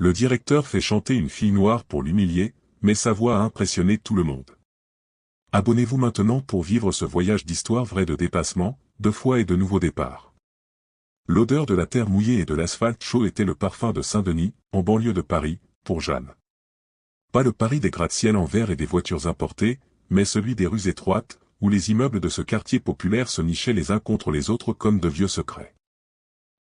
Le directeur fait chanter une fille noire pour l'humilier, mais sa voix a impressionné tout le monde. Abonnez-vous maintenant pour vivre ce voyage d'histoire vraie de dépassement, de foi et de nouveaux départs. L'odeur de la terre mouillée et de l'asphalte chaud était le parfum de Saint-Denis, en banlieue de Paris, pour Jeanne. Pas le Paris des gratte-ciel en verre et des voitures importées, mais celui des rues étroites, où les immeubles de ce quartier populaire se nichaient les uns contre les autres comme de vieux secrets.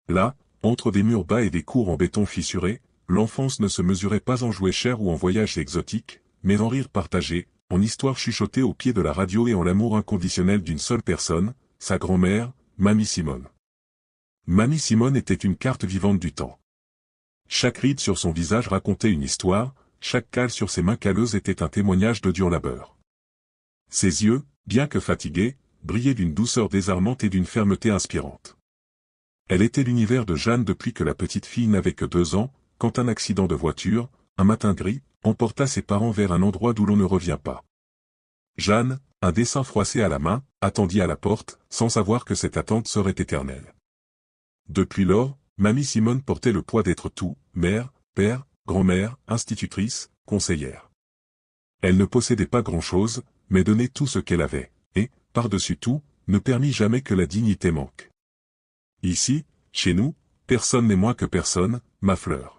Là, entre des murs bas et des cours en béton fissuré, l'enfance ne se mesurait pas en jouets chers ou en voyages exotiques, mais en rires partagés, en histoires chuchotées au pied de la radio et en l'amour inconditionnel d'une seule personne, sa grand-mère, Mamie Simone. Mamie Simone était une carte vivante du temps. Chaque ride sur son visage racontait une histoire, chaque cale sur ses mains calleuses était un témoignage de dur labeur. Ses yeux, bien que fatigués, brillaient d'une douceur désarmante et d'une fermeté inspirante. Elle était l'univers de Jeanne depuis que la petite fille n'avait que 2 ans, quand un accident de voiture, un matin gris, emporta ses parents vers un endroit d'où l'on ne revient pas. Jeanne, un dessin froissé à la main, attendit à la porte, sans savoir que cette attente serait éternelle. Depuis lors, Mamie Simone portait le poids d'être tout, mère, père, grand-mère, institutrice, conseillère. Elle ne possédait pas grand-chose, mais donnait tout ce qu'elle avait, et, par-dessus tout, ne permit jamais que la dignité manque. Ici, chez nous, personne n'est moins que personne, ma fleur.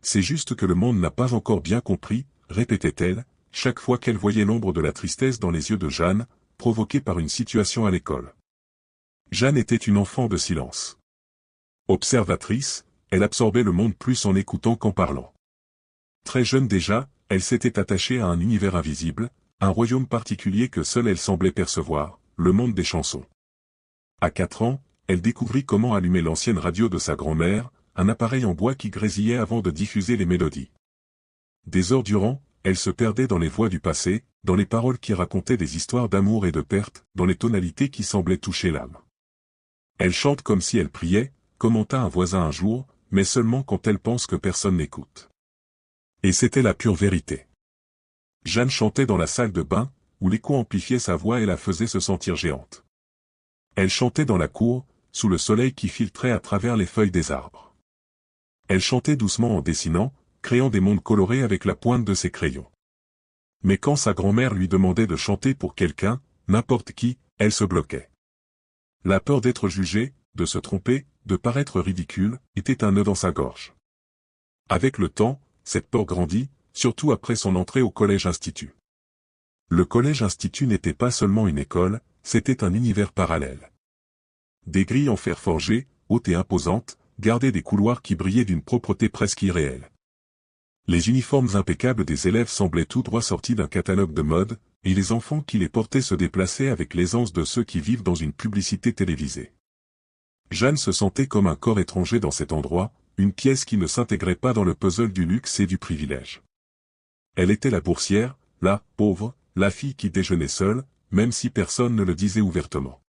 C'est juste que le monde n'a pas encore bien compris, répétait-elle, chaque fois qu'elle voyait l'ombre de la tristesse dans les yeux de Jeanne, provoquée par une situation à l'école. Jeanne était une enfant de silence. Observatrice, elle absorbait le monde plus en écoutant qu'en parlant. Très jeune déjà, elle s'était attachée à un univers invisible, un royaume particulier que seule elle semblait percevoir, le monde des chansons. À 4 ans, elle découvrit comment allumer l'ancienne radio de sa grand-mère, un appareil en bois qui grésillait avant de diffuser les mélodies. Des heures durant, elle se perdait dans les voix du passé, dans les paroles qui racontaient des histoires d'amour et de perte, dans les tonalités qui semblaient toucher l'âme. Elle chante comme si elle priait, commenta un voisin un jour, mais seulement quand elle pense que personne n'écoute. Et c'était la pure vérité. Jeanne chantait dans la salle de bain, où l'écho amplifiait sa voix et la faisait se sentir géante. Elle chantait dans la cour, sous le soleil qui filtrait à travers les feuilles des arbres. Elle chantait doucement en dessinant, créant des mondes colorés avec la pointe de ses crayons. Mais quand sa grand-mère lui demandait de chanter pour quelqu'un, n'importe qui, elle se bloquait. La peur d'être jugée, de se tromper, de paraître ridicule, était un nœud dans sa gorge. Avec le temps, cette peur grandit, surtout après son entrée au collège-institut. Le collège-institut n'était pas seulement une école, c'était un univers parallèle. Des grilles en fer forgé, hautes et imposantes, gardaient des couloirs qui brillaient d'une propreté presque irréelle. Les uniformes impeccables des élèves semblaient tout droit sortis d'un catalogue de mode, et les enfants qui les portaient se déplaçaient avec l'aisance de ceux qui vivent dans une publicité télévisée. Jeanne se sentait comme un corps étranger dans cet endroit, une pièce qui ne s'intégrait pas dans le puzzle du luxe et du privilège. Elle était la boursière, la pauvre, la fille qui déjeunait seule, même si personne ne le disait ouvertement.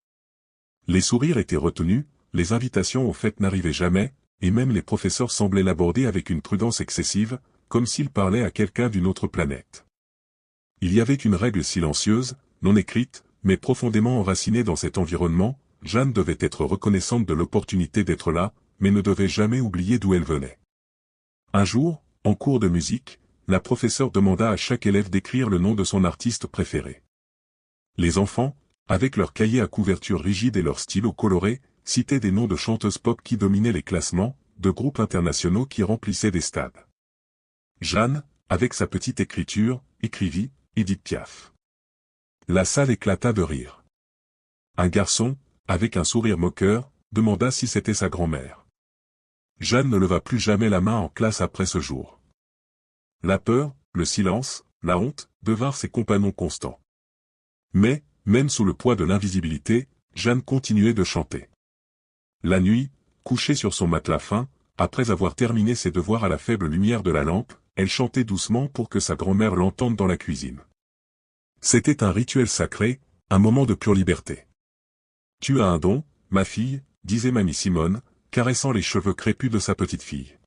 Les sourires étaient retenus, les invitations aux fêtes n'arrivaient jamais, et même les professeurs semblaient l'aborder avec une prudence excessive, comme s'ils parlaient à quelqu'un d'une autre planète. Il y avait une règle silencieuse, non écrite, mais profondément enracinée dans cet environnement. Jeanne devait être reconnaissante de l'opportunité d'être là, mais ne devait jamais oublier d'où elle venait. Un jour, en cours de musique, la professeure demanda à chaque élève d'écrire le nom de son artiste préféré. Les enfants, avec leurs cahiers à couverture rigide et leurs stylos colorés, citaient des noms de chanteuses pop qui dominaient les classements, de groupes internationaux qui remplissaient des stades. Jeanne, avec sa petite écriture, écrivit « Édith Piaf ». La salle éclata de rire. Un garçon, avec un sourire moqueur, demanda si c'était sa grand-mère. Jeanne ne leva plus jamais la main en classe après ce jour. La peur, le silence, la honte, devinrent ses compagnons constants. Mais, même sous le poids de l'invisibilité, Jeanne continuait de chanter. La nuit, couchée sur son matelas fin, après avoir terminé ses devoirs à la faible lumière de la lampe, elle chantait doucement pour que sa grand-mère l'entende dans la cuisine. C'était un rituel sacré, un moment de pure liberté. « Tu as un don, ma fille », disait Mamie Simone, caressant les cheveux crépus de sa petite fille.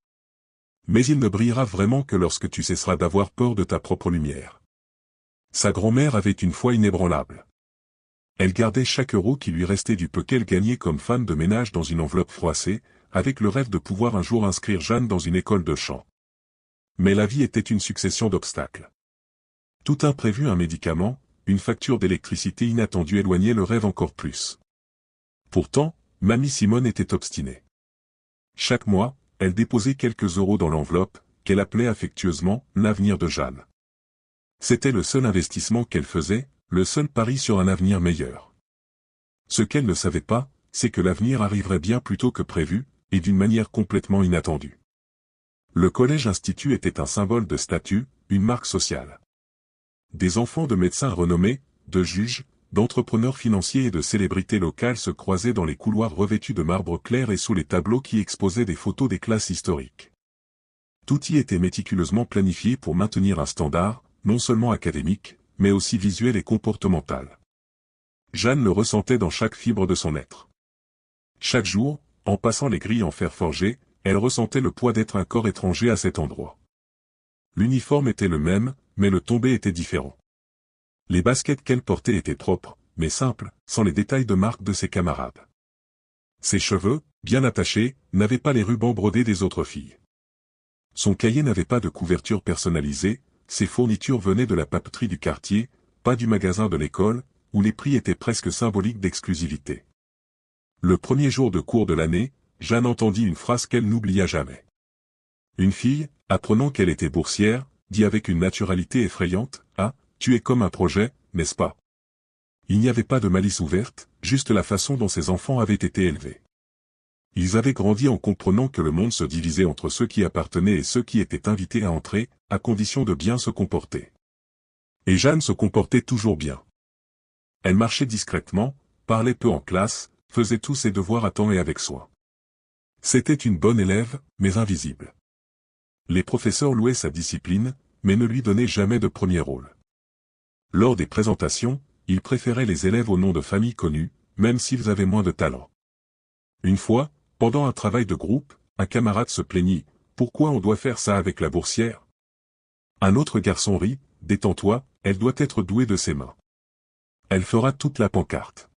Mais il ne brillera vraiment que lorsque tu cesseras d'avoir peur de ta propre lumière. Sa grand-mère avait une foi inébranlable. Elle gardait chaque euro qui lui restait du peu qu'elle gagnait comme femme de ménage dans une enveloppe froissée, avec le rêve de pouvoir un jour inscrire Jeanne dans une école de chant. Mais la vie était une succession d'obstacles. Tout imprévu, un médicament, une facture d'électricité inattendue éloignait le rêve encore plus. Pourtant, Mamie Simone était obstinée. Chaque mois, elle déposait quelques euros dans l'enveloppe, qu'elle appelait affectueusement « l'avenir de Jeanne ». C'était le seul investissement qu'elle faisait, le seul pari sur un avenir meilleur. Ce qu'elle ne savait pas, c'est que l'avenir arriverait bien plus tôt que prévu, et d'une manière complètement inattendue. Le collège-institut était un symbole de statut, une marque sociale. Des enfants de médecins renommés, de juges, d'entrepreneurs financiers et de célébrités locales se croisaient dans les couloirs revêtus de marbre clair et sous les tableaux qui exposaient des photos des classes historiques. Tout y était méticuleusement planifié pour maintenir un standard, non seulement académique, mais aussi visuel et comportemental. Jeanne le ressentait dans chaque fibre de son être. Chaque jour, en passant les grilles en fer forgé, elle ressentait le poids d'être un corps étranger à cet endroit. L'uniforme était le même, mais le tombé était différent. Les baskets qu'elle portait étaient propres, mais simples, sans les détails de marque de ses camarades. Ses cheveux, bien attachés, n'avaient pas les rubans brodés des autres filles. Son cahier n'avait pas de couverture personnalisée, ses fournitures venaient de la papeterie du quartier, pas du magasin de l'école, où les prix étaient presque symboliques d'exclusivité. Le premier jour de cours de l'année, Jeanne entendit une phrase qu'elle n'oublia jamais. Une fille, apprenant qu'elle était boursière, dit avec une naturalité effrayante, « Ah, tu es comme un projet, n'est-ce pas ?» Il n'y avait pas de malice ouverte, juste la façon dont ses enfants avaient été élevés. Ils avaient grandi en comprenant que le monde se divisait entre ceux qui appartenaient et ceux qui étaient invités à entrer, à condition de bien se comporter. Et Jeanne se comportait toujours bien. Elle marchait discrètement, parlait peu en classe, faisait tous ses devoirs à temps et avec soin. C'était une bonne élève, mais invisible. Les professeurs louaient sa discipline, mais ne lui donnaient jamais de premier rôle. Lors des présentations, ils préféraient les élèves aux noms de famille connus, même s'ils avaient moins de talent. Une fois, pendant un travail de groupe, un camarade se plaignit, « Pourquoi on doit faire ça avec la boursière ?» Un autre garçon rit, « Détends-toi, elle doit être douée de ses mains. Elle fera toute la pancarte. »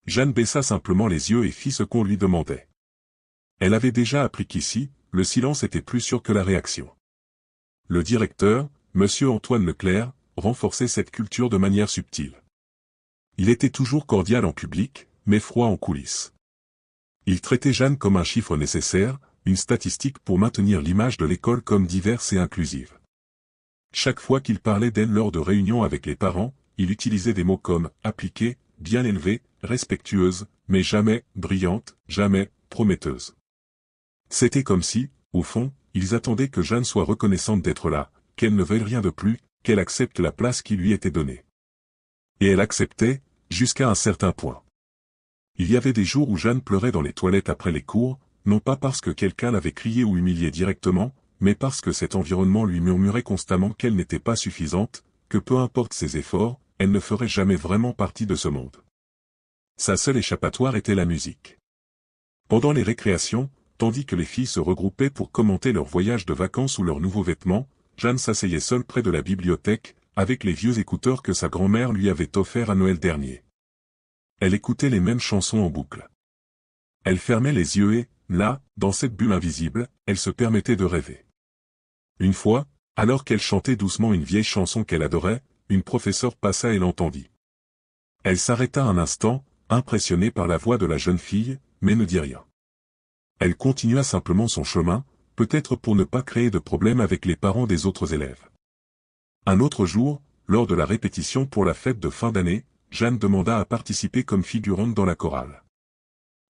Jeanne baissa simplement les yeux et fit ce qu'on lui demandait. Elle avait déjà appris qu'ici, le silence était plus sûr que la réaction. Le directeur, Monsieur Antoine Leclerc, renforçait cette culture de manière subtile. Il était toujours cordial en public, mais froid en coulisses. Il traitait Jeanne comme un chiffre nécessaire, une statistique pour maintenir l'image de l'école comme diverse et inclusive. Chaque fois qu'il parlait d'elle lors de réunions avec les parents, il utilisait des mots comme « appliquée »,« bien élevée »,« respectueuse », mais jamais « brillante », jamais « prometteuse ». C'était comme si, au fond, ils attendaient que Jeanne soit reconnaissante d'être là, qu'elle ne veuille rien de plus, qu'elle accepte la place qui lui était donnée. Et elle acceptait, jusqu'à un certain point. Il y avait des jours où Jeanne pleurait dans les toilettes après les cours, non pas parce que quelqu'un l'avait criée ou humiliée directement, mais parce que cet environnement lui murmurait constamment qu'elle n'était pas suffisante, que peu importe ses efforts, elle ne ferait jamais vraiment partie de ce monde. Sa seule échappatoire était la musique. Pendant les récréations, tandis que les filles se regroupaient pour commenter leur voyage de vacances ou leurs nouveaux vêtements, Jeanne s'asseyait seule près de la bibliothèque, avec les vieux écouteurs que sa grand-mère lui avait offerts à Noël dernier. Elle écoutait les mêmes chansons en boucle. Elle fermait les yeux et, là, dans cette bulle invisible, elle se permettait de rêver. Une fois, alors qu'elle chantait doucement une vieille chanson qu'elle adorait, une professeure passa et l'entendit. Elle s'arrêta un instant, impressionnée par la voix de la jeune fille, mais ne dit rien. Elle continua simplement son chemin, peut-être pour ne pas créer de problème avec les parents des autres élèves. Un autre jour, lors de la répétition pour la fête de fin d'année, Jeanne demanda à participer comme figurante dans la chorale.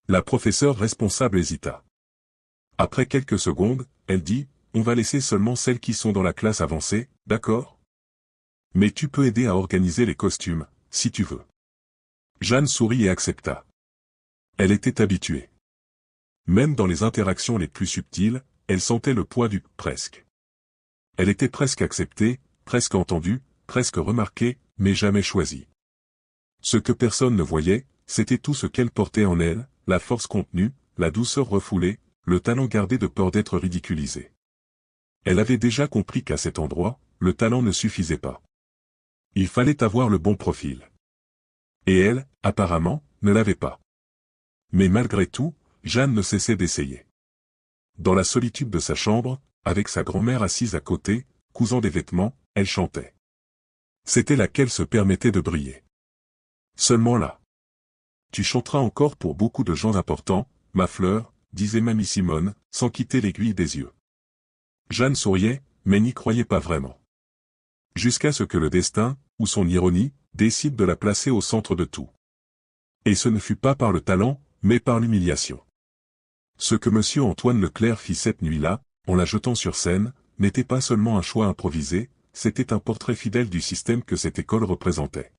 La professeure responsable hésita. Après quelques secondes, elle dit, « On va laisser seulement celles qui sont dans la classe avancée, d'accord ? Mais tu peux aider à organiser les costumes, si tu veux. » Jeanne sourit et accepta. Elle était habituée. Même dans les interactions les plus subtiles, elle sentait le poids du « presque ». Elle était presque acceptée, presque entendue, presque remarquée, mais jamais choisie. Ce que personne ne voyait, c'était tout ce qu'elle portait en elle, la force contenue, la douceur refoulée, le talent gardé de peur d'être ridiculisée. Elle avait déjà compris qu'à cet endroit, le talent ne suffisait pas. Il fallait avoir le bon profil. Et elle, apparemment, ne l'avait pas. Mais malgré tout, Jeanne ne cessait d'essayer. Dans la solitude de sa chambre, avec sa grand-mère assise à côté, cousant des vêtements, elle chantait. C'était laquelle se permettait de briller. Seulement là. Tu chanteras encore pour beaucoup de gens importants, ma fleur, disait mamie Simone, sans quitter l'aiguille des yeux. Jeanne souriait, mais n'y croyait pas vraiment. Jusqu'à ce que le destin, ou son ironie, décide de la placer au centre de tout. Et ce ne fut pas par le talent, mais par l'humiliation. Ce que monsieur Antoine Leclerc fit cette nuit-là, en la jetant sur scène, n'était pas seulement un choix improvisé, c'était un portrait fidèle du système que cette école représentait.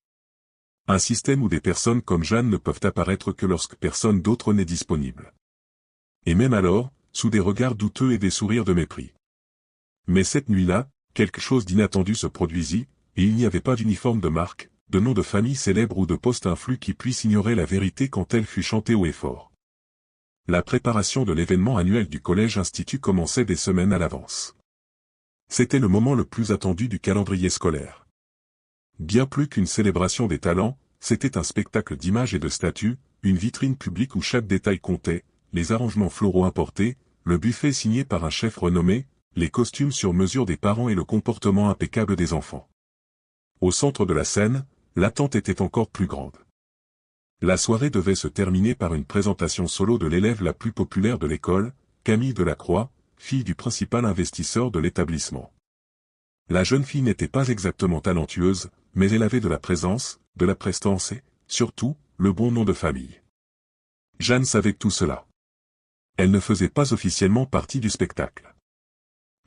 Un système où des personnes comme Jeanne ne peuvent apparaître que lorsque personne d'autre n'est disponible. Et même alors, sous des regards douteux et des sourires de mépris. Mais cette nuit-là, quelque chose d'inattendu se produisit, et il n'y avait pas d'uniforme de marque, de nom de famille célèbre ou de poste influx qui puisse ignorer la vérité quand elle fut chantée haut et fort. La préparation de l'événement annuel du Collège-Institut commençait des semaines à l'avance. C'était le moment le plus attendu du calendrier scolaire. Bien plus qu'une célébration des talents, c'était un spectacle d'images et de statues, une vitrine publique où chaque détail comptait, les arrangements floraux importés, le buffet signé par un chef renommé, les costumes sur mesure des parents et le comportement impeccable des enfants. Au centre de la scène, l'attente était encore plus grande. La soirée devait se terminer par une présentation solo de l'élève la plus populaire de l'école, Camille Delacroix, fille du principal investisseur de l'établissement. La jeune fille n'était pas exactement talentueuse, mais elle avait de la présence, de la prestance et, surtout, le bon nom de famille. Jeanne savait tout cela. Elle ne faisait pas officiellement partie du spectacle.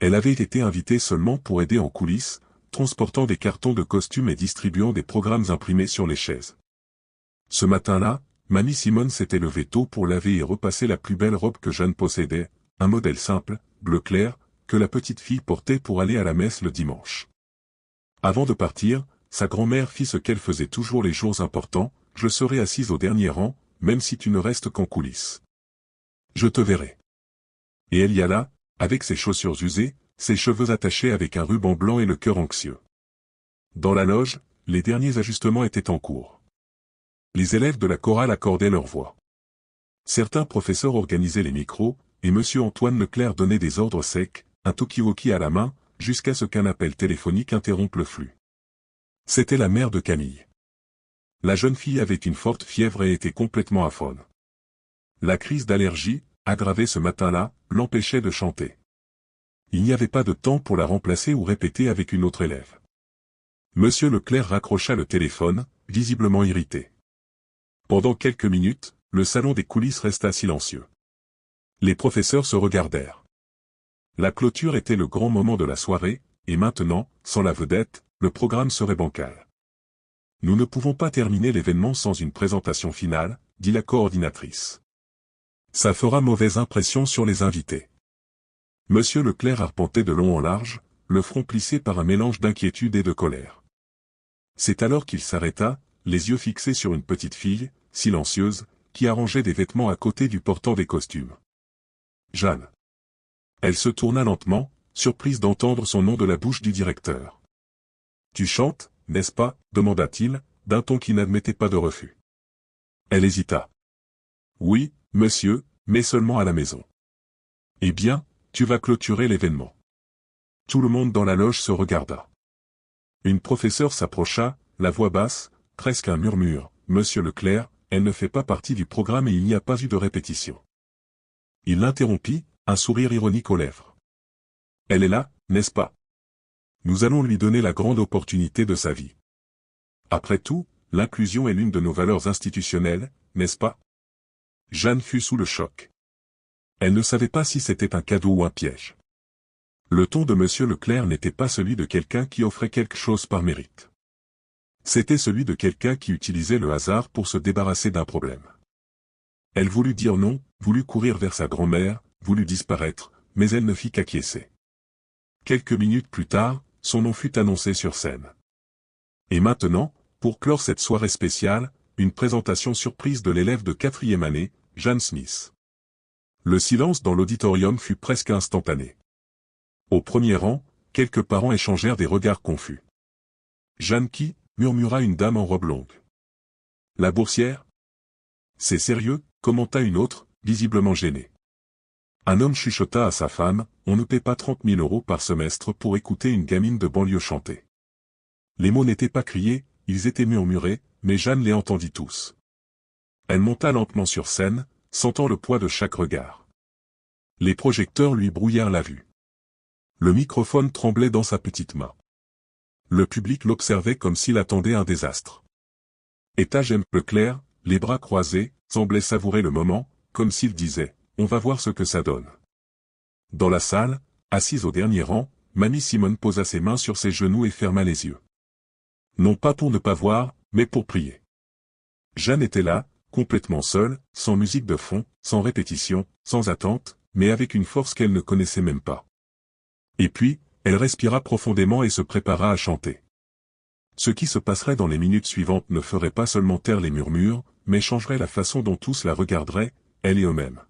Elle avait été invitée seulement pour aider en coulisses, transportant des cartons de costumes et distribuant des programmes imprimés sur les chaises. Ce matin-là, mamie Simone s'était levée tôt pour laver et repasser la plus belle robe que Jeanne possédait, un modèle simple, bleu clair, que la petite fille portait pour aller à la messe le dimanche. Avant de partir, sa grand-mère fit ce qu'elle faisait toujours les jours importants, « Je serai assise au dernier rang, même si tu ne restes qu'en coulisses. Je te verrai. » Et elle y alla, avec ses chaussures usées, ses cheveux attachés avec un ruban blanc et le cœur anxieux. Dans la loge, les derniers ajustements étaient en cours. Les élèves de la chorale accordaient leur voix. Certains professeurs organisaient les micros, et monsieur Antoine Leclerc donnait des ordres secs, un talkie-walkie à la main, jusqu'à ce qu'un appel téléphonique interrompe le flux. C'était la mère de Camille. La jeune fille avait une forte fièvre et était complètement aphone. La crise d'allergie, aggravée ce matin-là, l'empêchait de chanter. Il n'y avait pas de temps pour la remplacer ou répéter avec une autre élève. Monsieur Leclerc raccrocha le téléphone, visiblement irrité. Pendant quelques minutes, le salon des coulisses resta silencieux. Les professeurs se regardèrent. La clôture était le grand moment de la soirée, et maintenant, sans la vedette, le programme serait bancal. Nous ne pouvons pas terminer l'événement sans une présentation finale, dit la coordinatrice. Ça fera mauvaise impression sur les invités. Monsieur Leclerc arpentait de long en large, le front plissé par un mélange d'inquiétude et de colère. C'est alors qu'il s'arrêta, les yeux fixés sur une petite fille, silencieuse, qui arrangeait des vêtements à côté du portant des costumes. Jeanne. Elle se tourna lentement, surprise d'entendre son nom de la bouche du directeur. Tu chantes, n'est-ce pas, demanda-t-il, d'un ton qui n'admettait pas de refus. Elle hésita. Oui, monsieur, mais seulement à la maison. Eh bien, tu vas clôturer l'événement. Tout le monde dans la loge se regarda. Une professeure s'approcha, la voix basse, presque un murmure. Monsieur Leclerc, elle ne fait pas partie du programme et il n'y a pas eu de répétition. Il l'interrompit, un sourire ironique aux lèvres. Elle est là, n'est-ce pas? Nous allons lui donner la grande opportunité de sa vie. Après tout, l'inclusion est l'une de nos valeurs institutionnelles, n'est-ce pas? Jeanne fut sous le choc. Elle ne savait pas si c'était un cadeau ou un piège. Le ton de monsieur Leclerc n'était pas celui de quelqu'un qui offrait quelque chose par mérite. C'était celui de quelqu'un qui utilisait le hasard pour se débarrasser d'un problème. Elle voulut dire non, voulut courir vers sa grand-mère, voulut disparaître, mais elle ne fit qu'acquiescer. Quelques minutes plus tard, son nom fut annoncé sur scène. Et maintenant, pour clore cette soirée spéciale, une présentation surprise de l'élève de 4e année, Jeanne Smith. Le silence dans l'auditorium fut presque instantané. Au premier rang, quelques parents échangèrent des regards confus. Jeanne qui, murmura une dame en robe longue. La boursière? C'est sérieux, commenta une autre, visiblement gênée. Un homme chuchota à sa femme, on ne paie pas 30 000 € par semestre pour écouter une gamine de banlieue chanter. Les mots n'étaient pas criés, ils étaient murmurés, mais Jeanne les entendit tous. Elle monta lentement sur scène, sentant le poids de chaque regard. Les projecteurs lui brouillèrent la vue. Le microphone tremblait dans sa petite main. Le public l'observait comme s'il attendait un désastre. Étage un peu clair, les bras croisés, semblait savourer le moment, comme s'il disait « On va voir ce que ça donne ». Dans la salle, assise au dernier rang, Mamie Simone posa ses mains sur ses genoux et ferma les yeux. Non pas pour ne pas voir, mais pour prier. Jeanne était là, complètement seule, sans musique de fond, sans répétition, sans attente, mais avec une force qu'elle ne connaissait même pas. Et puis, elle respira profondément et se prépara à chanter. Ce qui se passerait dans les minutes suivantes ne ferait pas seulement taire les murmures, mais changerait la façon dont tous la regarderaient, elle et eux-mêmes.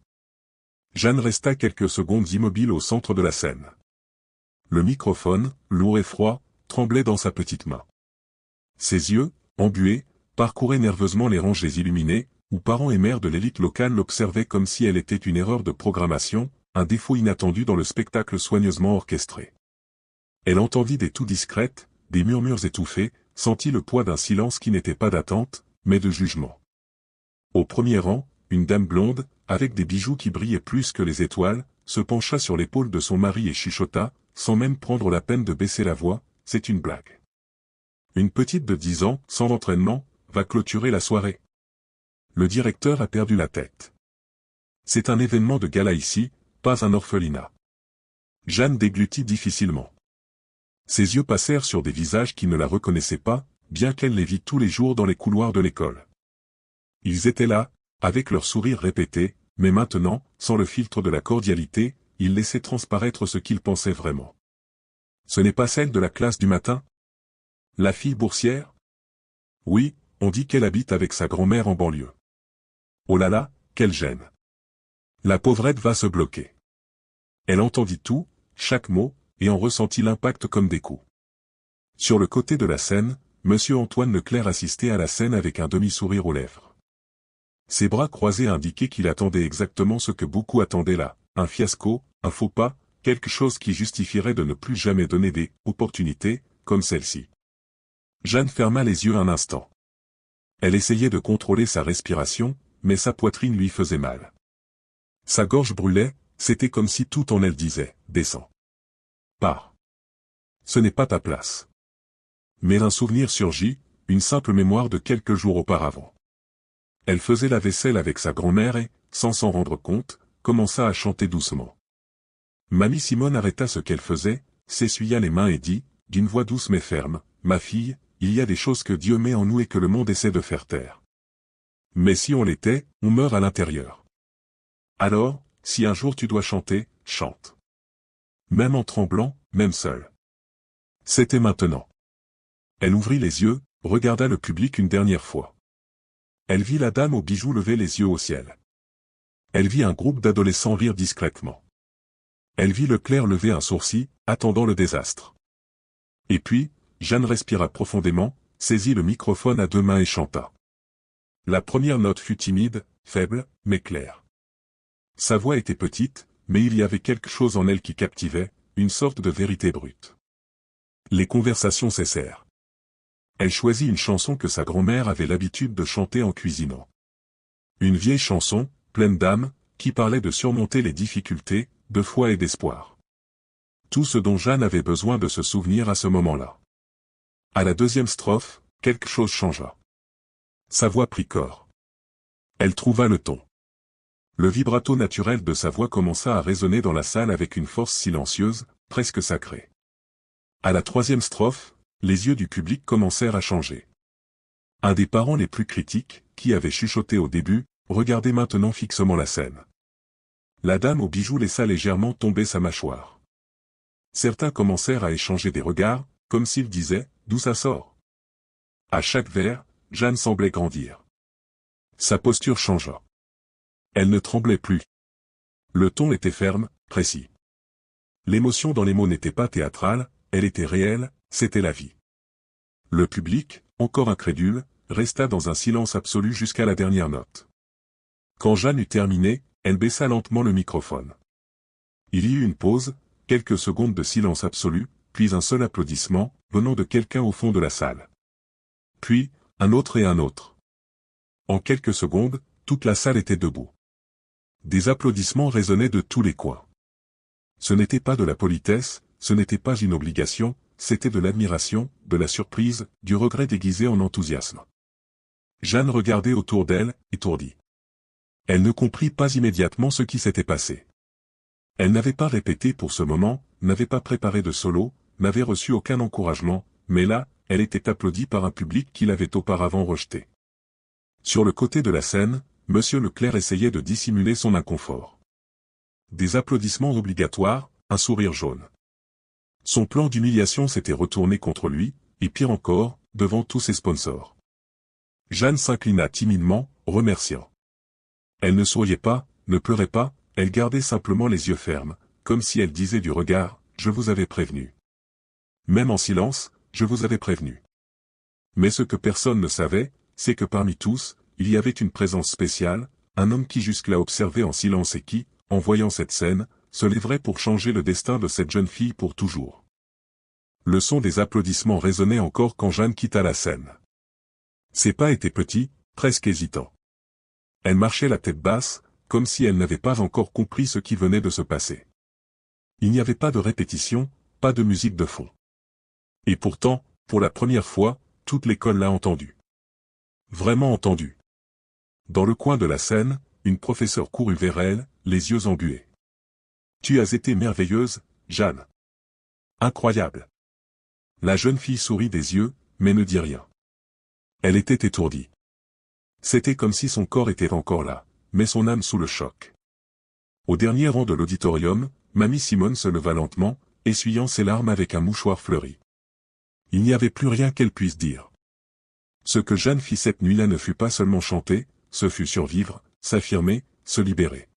Jeanne resta quelques secondes immobile au centre de la scène. Le microphone, lourd et froid, tremblait dans sa petite main. Ses yeux, embués, parcouraient nerveusement les rangées illuminées, où parents et mères de l'élite locale l'observaient comme si elle était une erreur de programmation, un défaut inattendu dans le spectacle soigneusement orchestré. Elle entendit des toux discrètes, des murmures étouffés, sentit le poids d'un silence qui n'était pas d'attente, mais de jugement. Au premier rang, une dame blonde, avec des bijoux qui brillaient plus que les étoiles, se pencha sur l'épaule de son mari et chuchota, sans même prendre la peine de baisser la voix, « C'est une blague. Une petite de 10 ans, sans entraînement, va clôturer la soirée. Le directeur a perdu la tête. C'est un événement de gala ici, pas un orphelinat. » Jeanne déglutit difficilement. Ses yeux passèrent sur des visages qui ne la reconnaissaient pas, bien qu'elle les vît tous les jours dans les couloirs de l'école. Ils étaient là, avec leurs sourires répétés, mais maintenant, sans le filtre de la cordialité, ils laissaient transparaître ce qu'ils pensaient vraiment. Ce n'est pas celle de la classe du matin? La fille boursière? Oui, on dit qu'elle habite avec sa grand-mère en banlieue. Oh là là, quelle gêne. La pauvrette va se bloquer. Elle entendit tout, chaque mot, et en ressentit l'impact comme des coups. Sur le côté de la scène, Monsieur Antoine Leclerc assistait à la scène avec un demi-sourire aux lèvres. Ses bras croisés indiquaient qu'il attendait exactement ce que beaucoup attendaient là, un fiasco, un faux pas, quelque chose qui justifierait de ne plus jamais donner des opportunités, comme celle-ci. Jeanne ferma les yeux un instant. Elle essayait de contrôler sa respiration, mais sa poitrine lui faisait mal. Sa gorge brûlait, c'était comme si tout en elle disait « Descends. Pars. Ce n'est pas ta place. » Mais un souvenir surgit, une simple mémoire de quelques jours auparavant. Elle faisait la vaisselle avec sa grand-mère et, sans s'en rendre compte, commença à chanter doucement. Mamie Simone arrêta ce qu'elle faisait, s'essuya les mains et dit, d'une voix douce mais ferme, « Ma fille, il y a des choses que Dieu met en nous et que le monde essaie de faire taire. Mais si on l'était, on meurt à l'intérieur. Alors, si un jour tu dois chanter, chante. Même en tremblant, même seule. » C'était maintenant. Elle ouvrit les yeux, regarda le public une dernière fois. Elle vit la dame aux bijoux lever les yeux au ciel. Elle vit un groupe d'adolescents rire discrètement. Elle vit Leclerc lever un sourcil, attendant le désastre. Et puis, Jeanne respira profondément, saisit le microphone à deux mains et chanta. La première note fut timide, faible, mais claire. Sa voix était petite, mais il y avait quelque chose en elle qui captivait, une sorte de vérité brute. Les conversations cessèrent. Elle choisit une chanson que sa grand-mère avait l'habitude de chanter en cuisinant. Une vieille chanson, pleine d'âme, qui parlait de surmonter les difficultés, de foi et d'espoir. Tout ce dont Jeanne avait besoin de se souvenir à ce moment-là. À la deuxième strophe, quelque chose changea. Sa voix prit corps. Elle trouva le ton. Le vibrato naturel de sa voix commença à résonner dans la salle avec une force silencieuse, presque sacrée. À la troisième strophe, les yeux du public commencèrent à changer. Un des parents les plus critiques, qui avait chuchoté au début, regardait maintenant fixement la scène. La dame aux bijoux laissa légèrement tomber sa mâchoire. Certains commencèrent à échanger des regards, comme s'ils disaient « D'où ça sort ?» À chaque vers, Jeanne semblait grandir. Sa posture changea. Elle ne tremblait plus. Le ton était ferme, précis. L'émotion dans les mots n'était pas théâtrale, elle était réelle, c'était la vie. Le public, encore incrédule, resta dans un silence absolu jusqu'à la dernière note. Quand Jeanne eut terminé, elle baissa lentement le microphone. Il y eut une pause, quelques secondes de silence absolu, puis un seul applaudissement, venant de quelqu'un au fond de la salle. Puis, un autre et un autre. En quelques secondes, toute la salle était debout. Des applaudissements résonnaient de tous les coins. Ce n'était pas de la politesse, ce n'était pas une obligation, c'était de l'admiration, de la surprise, du regret déguisé en enthousiasme. Jeanne regardait autour d'elle, étourdie. Elle ne comprit pas immédiatement ce qui s'était passé. Elle n'avait pas répété pour ce moment, n'avait pas préparé de solo, n'avait reçu aucun encouragement, mais là, elle était applaudie par un public qui l'avait auparavant rejetée. Sur le côté de la scène, Monsieur Leclerc essayait de dissimuler son inconfort. Des applaudissements obligatoires, un sourire jaune. Son plan d'humiliation s'était retourné contre lui, et pire encore, devant tous ses sponsors. Jeanne s'inclina timidement, remerciant. Elle ne souriait pas, ne pleurait pas, elle gardait simplement les yeux fermes, comme si elle disait du regard, « Je vous avais prévenu. » Même en silence, « Je vous avais prévenu. » Mais ce que personne ne savait, c'est que parmi tous, il y avait une présence spéciale, un homme qui jusque-là observait en silence et qui, en voyant cette scène, se lèverait pour changer le destin de cette jeune fille pour toujours. Le son des applaudissements résonnait encore quand Jeanne quitta la scène. Ses pas étaient petits, presque hésitants. Elle marchait la tête basse, comme si elle n'avait pas encore compris ce qui venait de se passer. Il n'y avait pas de répétition, pas de musique de fond. Et pourtant, pour la première fois, toute l'école l'a entendu. Vraiment entendu. Dans le coin de la scène, une professeure courut vers elle, les yeux embués. « Tu as été merveilleuse, Jeanne. Incroyable. » La jeune fille sourit des yeux, mais ne dit rien. Elle était étourdie. C'était comme si son corps était encore là, mais son âme sous le choc. Au dernier rang de l'auditorium, Mamie Simone se leva lentement, essuyant ses larmes avec un mouchoir fleuri. Il n'y avait plus rien qu'elle puisse dire. Ce que Jeanne fit cette nuit-là ne fut pas seulement chanter, ce fut survivre, s'affirmer, se libérer.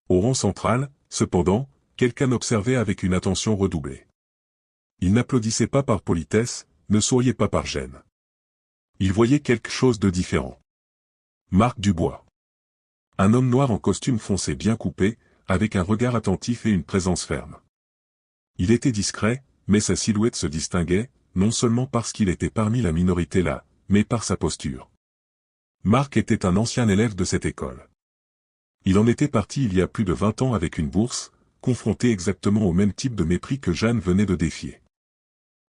Au rang central, cependant, quelqu'un observait avec une attention redoublée. Il n'applaudissait pas par politesse, ne souriait pas par gêne. Il voyait quelque chose de différent. Marc Dubois. Un homme noir en costume foncé bien coupé, avec un regard attentif et une présence ferme. Il était discret, mais sa silhouette se distinguait, non seulement parce qu'il était parmi la minorité là, mais par sa posture. Marc était un ancien élève de cette école. Il en était parti il y a plus de 20 ans avec une bourse, confronté exactement au même type de mépris que Jeanne venait de défier.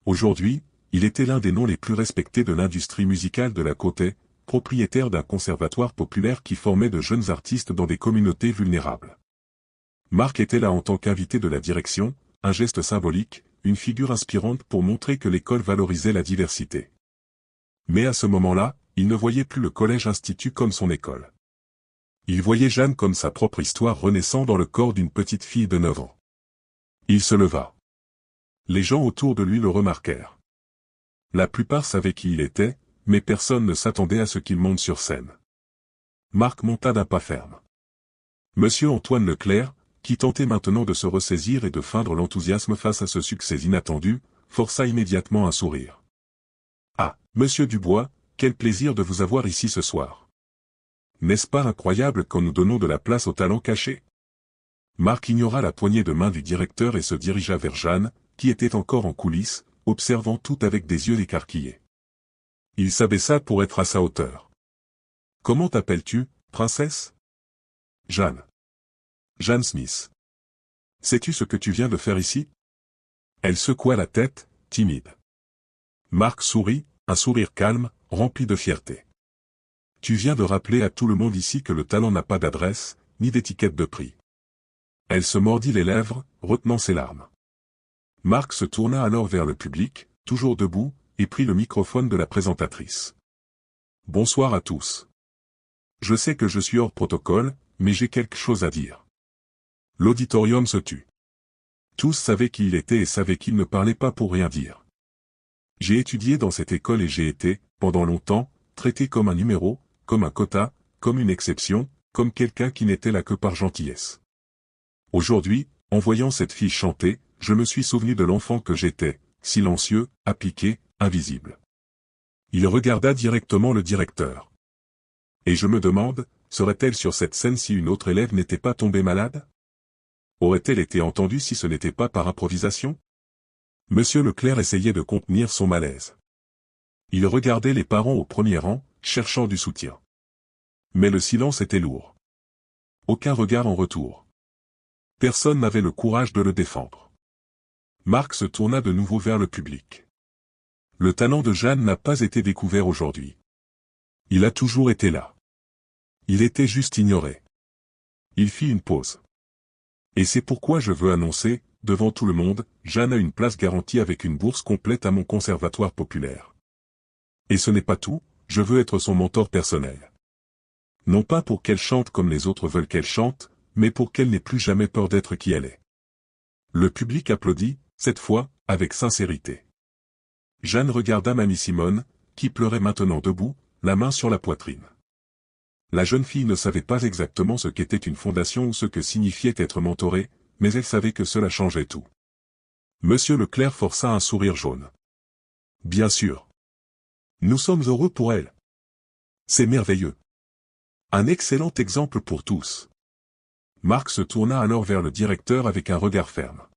Aujourd'hui, il était l'un des noms les plus respectés de l'industrie musicale de la Côte, propriétaire d'un conservatoire populaire qui formait de jeunes artistes dans des communautés vulnérables. Marc était là en tant qu'invité de la direction, un geste symbolique, une figure inspirante pour montrer que l'école valorisait la diversité. Mais à ce moment-là, il ne voyait plus le collège-institut comme son école. Il voyait Jeanne comme sa propre histoire renaissant dans le corps d'une petite fille de 9 ans. Il se leva. Les gens autour de lui le remarquèrent. La plupart savaient qui il était, mais personne ne s'attendait à ce qu'il monte sur scène. Marc monta d'un pas ferme. Monsieur Antoine Leclerc, qui tentait maintenant de se ressaisir et de feindre l'enthousiasme face à ce succès inattendu, força immédiatement un sourire. « Ah, Monsieur Dubois, quel plaisir de vous avoir ici ce soir. N'est-ce pas incroyable quand nous donnons de la place aux talents cachés ?» Marc ignora la poignée de main du directeur et se dirigea vers Jeanne, qui était encore en coulisses, observant tout avec des yeux écarquillés. Il s'abaissa pour être à sa hauteur. « Comment t'appelles-tu, princesse ?»« Jeanne. Jeanne Smith. Sais-tu ce que tu viens de faire ici ?» Elle secoua la tête, timide. Marc sourit, un sourire calme, rempli de fierté. « Tu viens de rappeler à tout le monde ici que le talent n'a pas d'adresse, ni d'étiquette de prix. » Elle se mordit les lèvres, retenant ses larmes. Marc se tourna alors vers le public, toujours debout, et prit le microphone de la présentatrice. « Bonsoir à tous. Je sais que je suis hors protocole, mais j'ai quelque chose à dire. » L'auditorium se tut. Tous savaient qui il était et savaient qu'il ne parlait pas pour rien dire. J'ai étudié dans cette école et j'ai été, pendant longtemps, traité comme un numéro, comme un quota, comme une exception, comme quelqu'un qui n'était là que par gentillesse. Aujourd'hui, en voyant cette fille chanter, je me suis souvenu de l'enfant que j'étais, silencieux, appliqué, invisible. Il regarda directement le directeur. Et je me demande, serait-elle sur cette scène si une autre élève n'était pas tombée malade ? Aurait-elle été entendue si ce n'était pas par improvisation? Monsieur Leclerc essayait de contenir son malaise. Il regardait les parents au premier rang, cherchant du soutien. Mais le silence était lourd. Aucun regard en retour. Personne n'avait le courage de le défendre. Marc se tourna de nouveau vers le public. Le talent de Jeanne n'a pas été découvert aujourd'hui. Il a toujours été là. Il était juste ignoré. Il fit une pause. Et c'est pourquoi je veux annoncer, devant tout le monde, Jeanne a une place garantie avec une bourse complète à mon conservatoire populaire. Et ce n'est pas tout, je veux être son mentor personnel. Non pas pour qu'elle chante comme les autres veulent qu'elle chante, mais pour qu'elle n'ait plus jamais peur d'être qui elle est. Le public applaudit, cette fois, avec sincérité. Jeanne regarda Mamie Simone, qui pleurait maintenant debout, la main sur la poitrine. La jeune fille ne savait pas exactement ce qu'était une fondation ou ce que signifiait être mentorée, mais elle savait que cela changeait tout. Monsieur Leclerc força un sourire jaune. Bien sûr. Nous sommes heureux pour elle. C'est merveilleux. Un excellent exemple pour tous. Marc se tourna alors vers le directeur avec un regard ferme.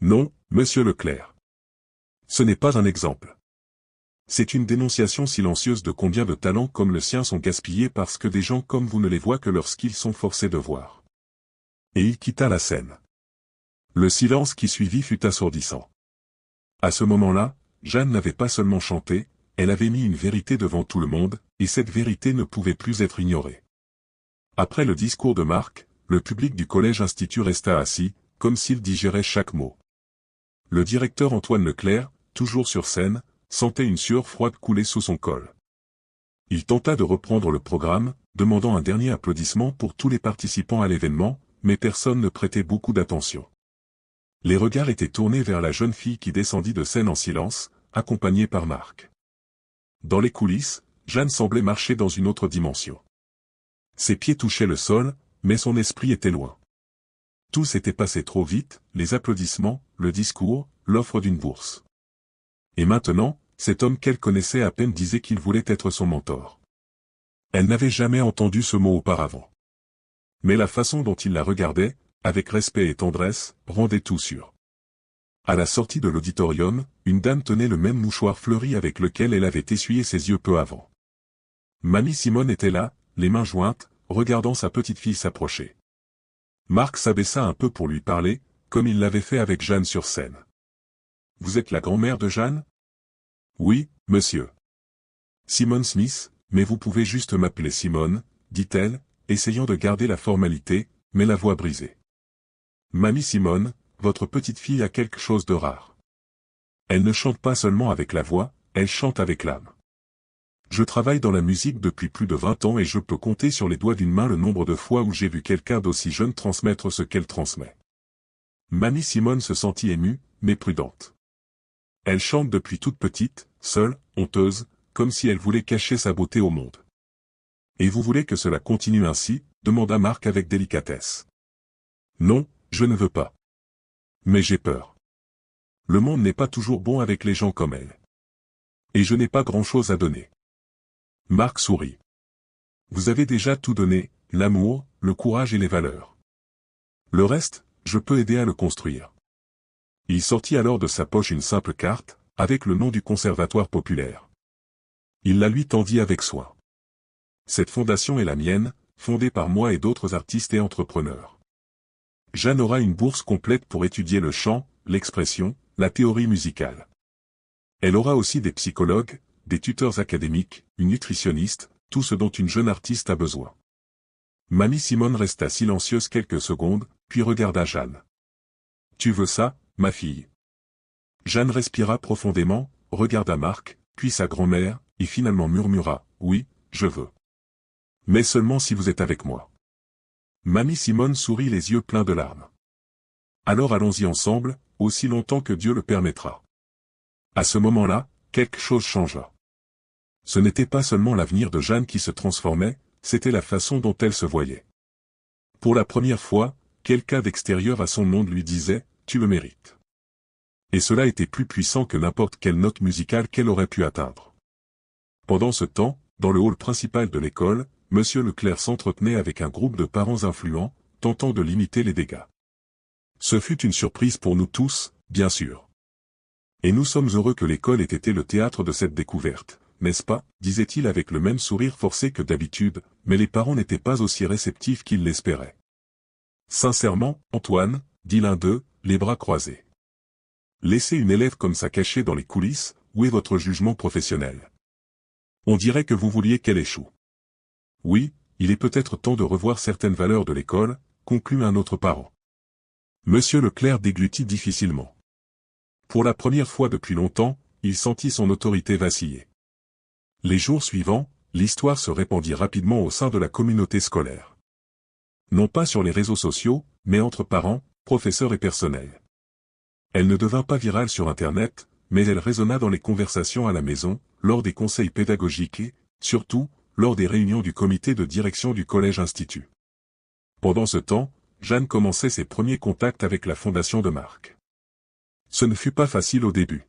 Non, monsieur Leclerc. Ce n'est pas un exemple. C'est une dénonciation silencieuse de combien de talents comme le sien sont gaspillés parce que des gens comme vous ne les voient que lorsqu'ils sont forcés de voir. Et il quitta la scène. Le silence qui suivit fut assourdissant. À ce moment-là, Jeanne n'avait pas seulement chanté, elle avait mis une vérité devant tout le monde, et cette vérité ne pouvait plus être ignorée. Après le discours de Marc, le public du collège-institut resta assis, comme s'il digérait chaque mot. Le directeur Antoine Leclerc, toujours sur scène, sentait une sueur froide couler sous son col. Il tenta de reprendre le programme, demandant un dernier applaudissement pour tous les participants à l'événement, mais personne ne prêtait beaucoup d'attention. Les regards étaient tournés vers la jeune fille qui descendit de scène en silence, accompagnée par Marc. Dans les coulisses, Jeanne semblait marcher dans une autre dimension. Ses pieds touchaient le sol, mais son esprit était loin. Tout s'était passé trop vite, les applaudissements, le discours, l'offre d'une bourse. Et maintenant, cet homme qu'elle connaissait à peine disait qu'il voulait être son mentor. Elle n'avait jamais entendu ce mot auparavant. Mais la façon dont il la regardait, avec respect et tendresse, rendait tout sûr. À la sortie de l'auditorium, une dame tenait le même mouchoir fleuri avec lequel elle avait essuyé ses yeux peu avant. Mamie Simone était là, les mains jointes, regardant sa petite fille s'approcher. Marc s'abaissa un peu pour lui parler, comme il l'avait fait avec Jeanne sur scène. « Vous êtes la grand-mère de Jeanne ?»« Oui, monsieur. Simone Smith, mais vous pouvez juste m'appeler Simone, dit-elle, essayant de garder la formalité, mais la voix brisée. Mamie Simone, votre petite fille a quelque chose de rare. Elle ne chante pas seulement avec la voix, elle chante avec l'âme. Je travaille dans la musique depuis plus de 20 ans et je peux compter sur les doigts d'une main le nombre de fois où j'ai vu quelqu'un d'aussi jeune transmettre ce qu'elle transmet. » Mamie Simone se sentit émue, mais prudente. Elle chante depuis toute petite, seule, honteuse, comme si elle voulait cacher sa beauté au monde. « Et vous voulez que cela continue ainsi ?» demanda Marc avec délicatesse. « Non, je ne veux pas. Mais j'ai peur. Le monde n'est pas toujours bon avec les gens comme elle. Et je n'ai pas grand-chose à donner. » Marc sourit. « Vous avez déjà tout donné, l'amour, le courage et les valeurs. Le reste, je peux aider à le construire. » Il sortit alors de sa poche une simple carte, avec le nom du conservatoire populaire. Il la lui tendit avec soin. « Cette fondation est la mienne, fondée par moi et d'autres artistes et entrepreneurs. Jeanne aura une bourse complète pour étudier le chant, l'expression, la théorie musicale. Elle aura aussi des psychologues, des tuteurs académiques, une nutritionniste, tout ce dont une jeune artiste a besoin. » Mamie Simone resta silencieuse quelques secondes, puis regarda Jeanne. « Tu veux ça, ma fille ?» Jeanne respira profondément, regarda Marc, puis sa grand-mère, et finalement murmura « Oui, je veux. Mais seulement si vous êtes avec moi. » Mamie Simone sourit les yeux pleins de larmes. « Alors allons-y ensemble, aussi longtemps que Dieu le permettra. » À ce moment-là, quelque chose changea. Ce n'était pas seulement l'avenir de Jeanne qui se transformait, c'était la façon dont elle se voyait. Pour la première fois, quelqu'un d'extérieur à son monde lui disait « Tu le mérites. » Et cela était plus puissant que n'importe quelle note musicale qu'elle aurait pu atteindre. Pendant ce temps, dans le hall principal de l'école, Monsieur Leclerc s'entretenait avec un groupe de parents influents, tentant de limiter les dégâts. Ce fut une surprise pour nous tous, bien sûr. Et nous sommes heureux que l'école ait été le théâtre de cette découverte, n'est-ce pas, disait-il avec le même sourire forcé que d'habitude, mais les parents n'étaient pas aussi réceptifs qu'ils l'espéraient. Sincèrement, Antoine, dit l'un d'eux, les bras croisés. Laissez une élève comme ça cachée dans les coulisses, où est votre jugement professionnel? On dirait que vous vouliez qu'elle échoue. Oui, il est peut-être temps de revoir certaines valeurs de l'école, conclut un autre parent. Monsieur Leclerc déglutit difficilement. Pour la première fois depuis longtemps, il sentit son autorité vaciller. Les jours suivants, l'histoire se répandit rapidement au sein de la communauté scolaire. Non pas sur les réseaux sociaux, mais entre parents, professeurs et personnel. Elle ne devint pas virale sur Internet, mais elle résonna dans les conversations à la maison, lors des conseils pédagogiques et, surtout, lors des réunions du comité de direction du collège-institut. Pendant ce temps, Jeanne commençait ses premiers contacts avec la fondation de Marc. Ce ne fut pas facile au début.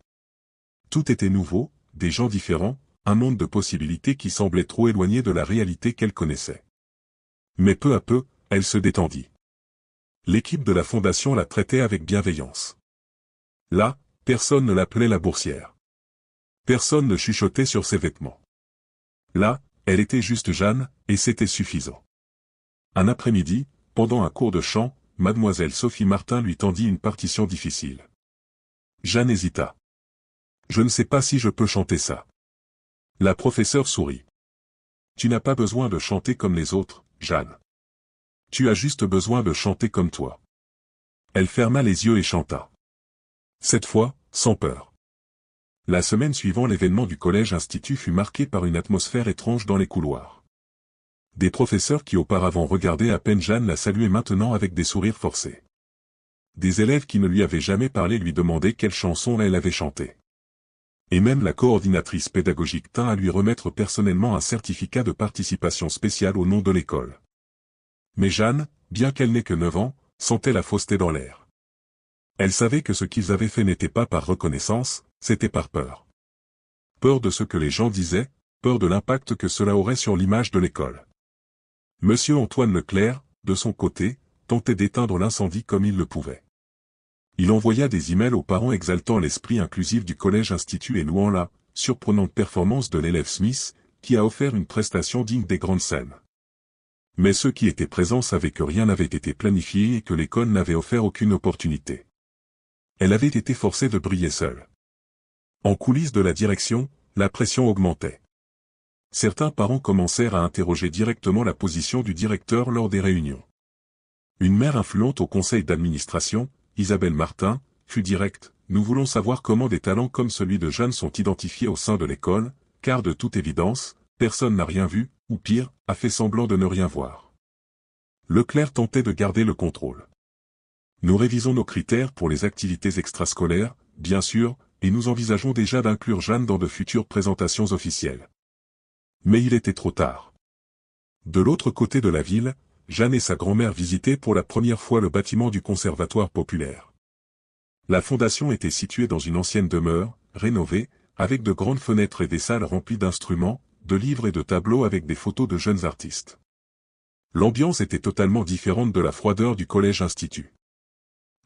Tout était nouveau, des gens différents, un monde de possibilités qui semblait trop éloigné de la réalité qu'elle connaissait. Mais peu à peu, elle se détendit. L'équipe de la fondation la traitait avec bienveillance. Là, personne ne l'appelait la boursière. Personne ne chuchotait sur ses vêtements. Là, elle était juste Jeanne, et c'était suffisant. Un après-midi, pendant un cours de chant, mademoiselle Sophie Martin lui tendit une partition difficile. Jeanne hésita. Je ne sais pas si je peux chanter ça. La professeure sourit. Tu n'as pas besoin de chanter comme les autres, Jeanne. Tu as juste besoin de chanter comme toi. Elle ferma les yeux et chanta. Cette fois, sans peur. La semaine suivant l'événement du collège-institut fut marquée par une atmosphère étrange dans les couloirs. Des professeurs qui auparavant regardaient à peine Jeanne la saluaient maintenant avec des sourires forcés. Des élèves qui ne lui avaient jamais parlé lui demandaient quelle chanson elle avait chantée. Et même la coordinatrice pédagogique tint à lui remettre personnellement un certificat de participation spéciale au nom de l'école. Mais Jeanne, bien qu'elle n'ait que 9 ans, sentait la fausseté dans l'air. Elle savait que ce qu'ils avaient fait n'était pas par reconnaissance, c'était par peur. Peur de ce que les gens disaient, peur de l'impact que cela aurait sur l'image de l'école. Monsieur Antoine Leclerc, de son côté, tentait d'éteindre l'incendie comme il le pouvait. Il envoya des emails aux parents exaltant l'esprit inclusif du collège-institut et louant la surprenante performance de l'élève Smith, qui a offert une prestation digne des grandes scènes. Mais ceux qui étaient présents savaient que rien n'avait été planifié et que l'école n'avait offert aucune opportunité. Elle avait été forcée de briller seule. En coulisses de la direction, la pression augmentait. Certains parents commencèrent à interroger directement la position du directeur lors des réunions. Une mère influente au conseil d'administration, Isabelle Martin, fut directe. Nous voulons savoir comment des talents comme celui de Jeanne sont identifiés au sein de l'école, car de toute évidence, personne n'a rien vu, ou pire, a fait semblant de ne rien voir. Leclerc tentait de garder le contrôle. Nous révisons nos critères pour les activités extrascolaires, bien sûr, et nous envisageons déjà d'inclure Jeanne dans de futures présentations officielles. Mais il était trop tard. De l'autre côté de la ville, Jeanne et sa grand-mère visitaient pour la première fois le bâtiment du conservatoire populaire. La fondation était située dans une ancienne demeure, rénovée, avec de grandes fenêtres et des salles remplies d'instruments, de livres et de tableaux avec des photos de jeunes artistes. L'ambiance était totalement différente de la froideur du collège-institut.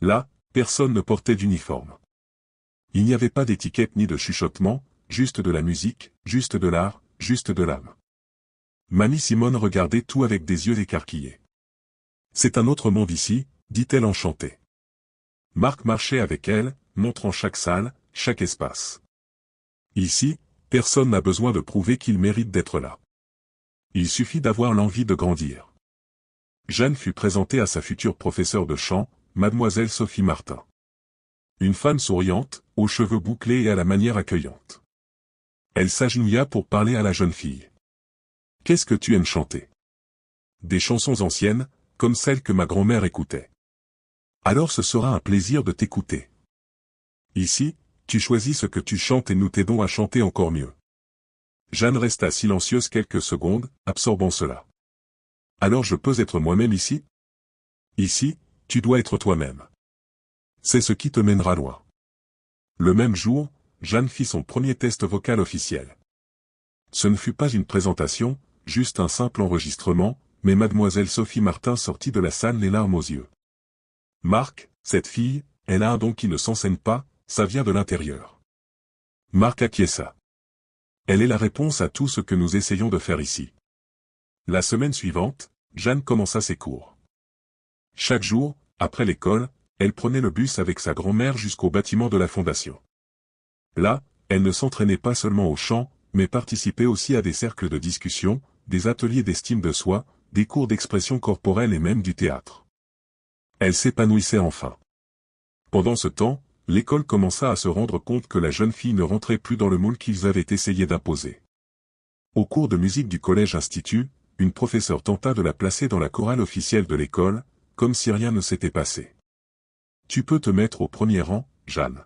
Là, personne ne portait d'uniforme. Il n'y avait pas d'étiquette ni de chuchotement, juste de la musique, juste de l'art, juste de l'âme. Mamie Simone regardait tout avec des yeux écarquillés. C'est un autre monde ici, dit-elle enchantée. Marc marchait avec elle, montrant chaque salle, chaque espace. Ici, personne n'a besoin de prouver qu'il mérite d'être là. Il suffit d'avoir l'envie de grandir. Jeanne fut présentée à sa future professeure de chant, mademoiselle Sophie Martin. Une femme souriante, aux cheveux bouclés et à la manière accueillante. Elle s'agenouilla pour parler à la jeune fille. « Qu'est-ce que tu aimes chanter ?»« Des chansons anciennes, comme celles que ma grand-mère écoutait. »« Alors ce sera un plaisir de t'écouter. Ici, tu choisis ce que tu chantes et nous t'aidons à chanter encore mieux. » Jeanne resta silencieuse quelques secondes, absorbant cela. « Alors je peux être moi-même ici ? » Ici, tu dois être toi-même. C'est ce qui te mènera loin. Le même jour, Jeanne fit son premier test vocal officiel. Ce ne fut pas une présentation, juste un simple enregistrement, mais mademoiselle Sophie Martin sortit de la salle les larmes aux yeux. Marc, Cette fille, elle a un don qui ne s'enseigne pas, ça vient de l'intérieur. Marc acquiesça. Elle est la réponse à tout ce que nous essayons de faire ici. La semaine suivante, Jeanne commença ses cours. Chaque jour, après l'école, elle prenait le bus avec sa grand-mère jusqu'au bâtiment de la fondation. Là, elle ne s'entraînait pas seulement au chant, mais participait aussi à des cercles de discussion, des ateliers d'estime de soi, des cours d'expression corporelle et même du théâtre. Elle s'épanouissait enfin. Pendant ce temps, l'école commença à se rendre compte que la jeune fille ne rentrait plus dans le moule qu'ils avaient essayé d'imposer. Au cours de musique du collège-institut, une professeure tenta de la placer dans la chorale officielle de l'école, comme si rien ne s'était passé. « Tu peux te mettre au premier rang, Jeanne.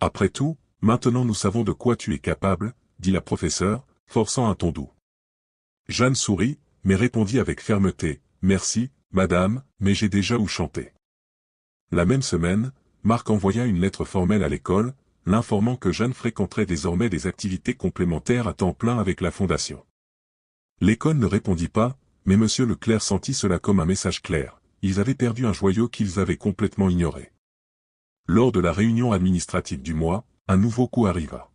Après tout, maintenant nous savons de quoi tu es capable, » dit la professeure, forçant un ton doux. Jeanne sourit, mais répondit avec fermeté, « Merci, madame, mais j'ai déjà où chanter. » La même semaine, Marc envoya une lettre formelle à l'école, l'informant que Jeanne fréquenterait désormais des activités complémentaires à temps plein avec la fondation. L'école ne répondit pas, mais M. Leclerc sentit cela comme un message clair, ils avaient perdu un joyau qu'ils avaient complètement ignoré. Lors de la réunion administrative du mois, un nouveau coup arriva.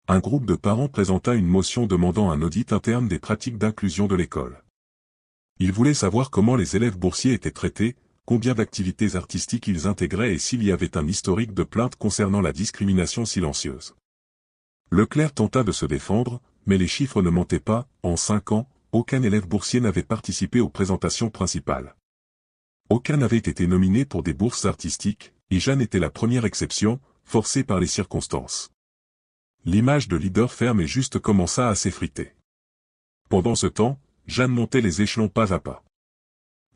Un groupe de parents présenta une motion demandant un audit interne des pratiques d'inclusion de l'école. Ils voulaient savoir comment les élèves boursiers étaient traités, combien d'activités artistiques ils intégraient et s'il y avait un historique de plaintes concernant la discrimination silencieuse. Leclerc tenta de se défendre, mais les chiffres ne mentaient pas, en 5 ans, aucun élève boursier n'avait participé aux présentations principales. Aucun n'avait été nominé pour des bourses artistiques, et Jeanne était la première exception, forcée par les circonstances. L'image de leader ferme et juste commença à s'effriter. Pendant ce temps, Jeanne montait les échelons pas à pas.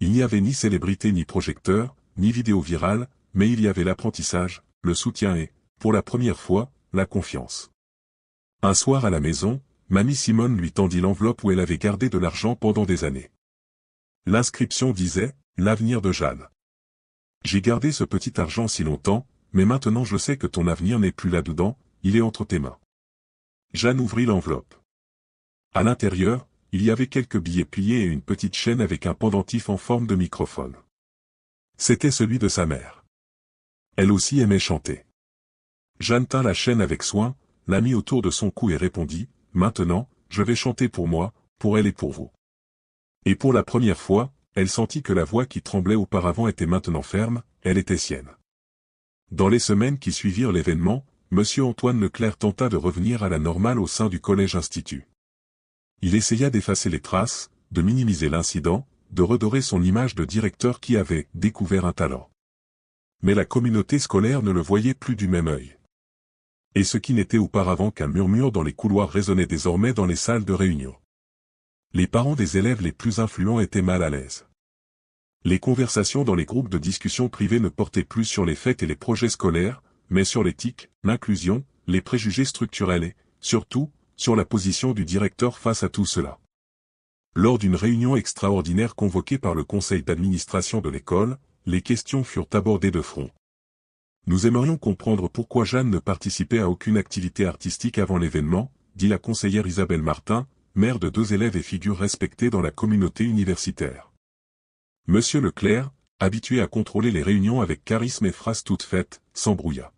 Il n'y avait ni célébrité ni projecteur, ni vidéo virale, mais il y avait l'apprentissage, le soutien et, pour la première fois, la confiance. Un soir à la maison, mamie Simone lui tendit l'enveloppe où elle avait gardé de l'argent pendant des années. L'inscription disait « L'avenir de Jeanne ». J'ai gardé ce petit argent si longtemps, mais maintenant je sais que ton avenir n'est plus là-dedans, il est entre tes mains. Jeanne ouvrit l'enveloppe. À l'intérieur, il y avait quelques billets pliés et une petite chaîne avec un pendentif en forme de microphone. C'était celui de sa mère. Elle aussi aimait chanter. Jeanne tint la chaîne avec soin, la mit autour de son cou et répondit, « Maintenant, je vais chanter pour moi, pour elle et pour vous. » Et pour la première fois, elle sentit que la voix qui tremblait auparavant était maintenant ferme, elle était sienne. Dans les semaines qui suivirent l'événement, M. Antoine Leclerc tenta de revenir à la normale au sein du collège-institut. Il essaya d'effacer les traces, de minimiser l'incident, de redorer son image de directeur qui avait découvert un talent. Mais la communauté scolaire ne le voyait plus du même œil. Et ce qui n'était auparavant qu'un murmure dans les couloirs résonnait désormais dans les salles de réunion. Les parents des élèves les plus influents étaient mal à l'aise. Les conversations dans les groupes de discussion privés ne portaient plus sur les faits et les projets scolaires, mais sur l'éthique, l'inclusion, les préjugés structurels et, surtout, sur la position du directeur face à tout cela. Lors d'une réunion extraordinaire convoquée par le conseil d'administration de l'école, les questions furent abordées de front. Nous aimerions comprendre pourquoi Jeanne ne participait à aucune activité artistique avant l'événement, dit la conseillère Isabelle Martin, mère de 2 élèves et figure respectée dans la communauté universitaire. Monsieur Leclerc, habitué à contrôler les réunions avec charisme et phrases toutes faites, s'embrouilla.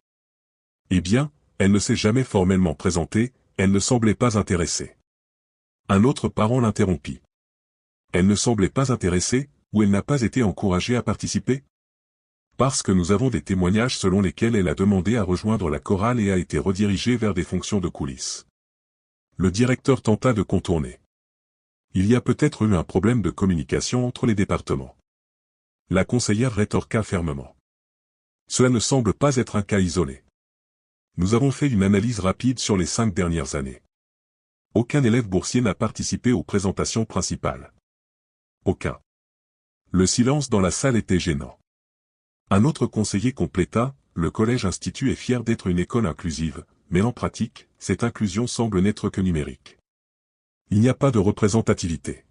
Eh bien, elle ne s'est jamais formellement présentée, elle ne semblait pas intéressée. Un autre parent l'interrompit. Elle ne semblait pas intéressée, ou elle n'a pas été encouragée à participer? Parce que nous avons des témoignages selon lesquels elle a demandé à rejoindre la chorale et a été redirigée vers des fonctions de coulisses. Le directeur tenta de contourner. Il y a peut-être eu un problème de communication entre les départements. La conseillère rétorqua fermement. Cela ne semble pas être un cas isolé. Nous avons fait une analyse rapide sur les 5 dernières années. Aucun élève boursier n'a participé aux présentations principales. Aucun. Le silence dans la salle était gênant. Un autre conseiller compléta, le collège-institut est fier d'être une école inclusive, mais en pratique, cette inclusion semble n'être que numérique. Il n'y a pas de représentativité.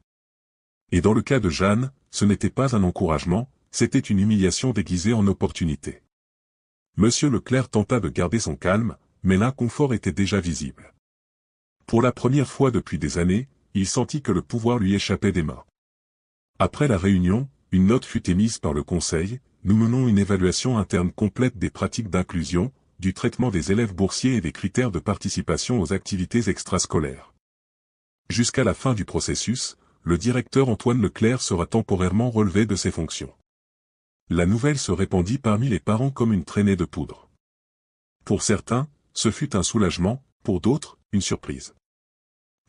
Et dans le cas de Jeanne, ce n'était pas un encouragement, c'était une humiliation déguisée en opportunité. Monsieur Leclerc tenta de garder son calme, mais l'inconfort était déjà visible. Pour la première fois depuis des années, il sentit que le pouvoir lui échappait des mains. Après la réunion, une note fut émise par le conseil, nous menons une évaluation interne complète des pratiques d'inclusion, du traitement des élèves boursiers et des critères de participation aux activités extrascolaires. Jusqu'à la fin du processus, le directeur Antoine Leclerc sera temporairement relevé de ses fonctions. La nouvelle se répandit parmi les parents comme une traînée de poudre. Pour certains, ce fut un soulagement, pour d'autres, une surprise.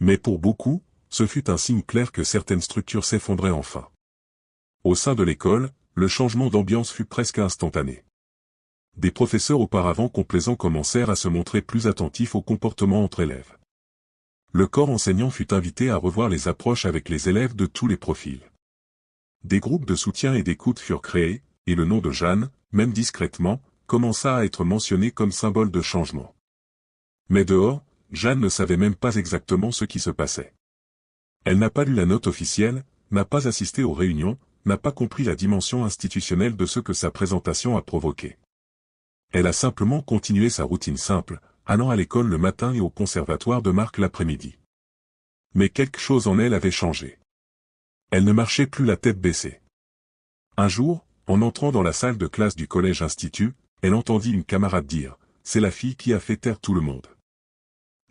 Mais pour beaucoup, ce fut un signe clair que certaines structures s'effondraient enfin. Au sein de l'école, le changement d'ambiance fut presque instantané. Des professeurs auparavant complaisants commencèrent à se montrer plus attentifs au comportement entre élèves. Le corps enseignant fut invité à revoir les approches avec les élèves de tous les profils. Des groupes de soutien et d'écoute furent créés, et le nom de Jeanne, même discrètement, commença à être mentionné comme symbole de changement. Mais dehors, Jeanne ne savait même pas exactement ce qui se passait. Elle n'a pas lu la note officielle, n'a pas assisté aux réunions, n'a pas compris la dimension institutionnelle de ce que sa présentation a provoqué. Elle a simplement continué sa routine simple, allant à l'école le matin et au conservatoire de Marc l'après-midi. Mais quelque chose en elle avait changé. Elle ne marchait plus la tête baissée. Un jour, en entrant dans la salle de classe du collège-institut, elle entendit une camarade dire « C'est la fille qui a fait taire tout le monde ».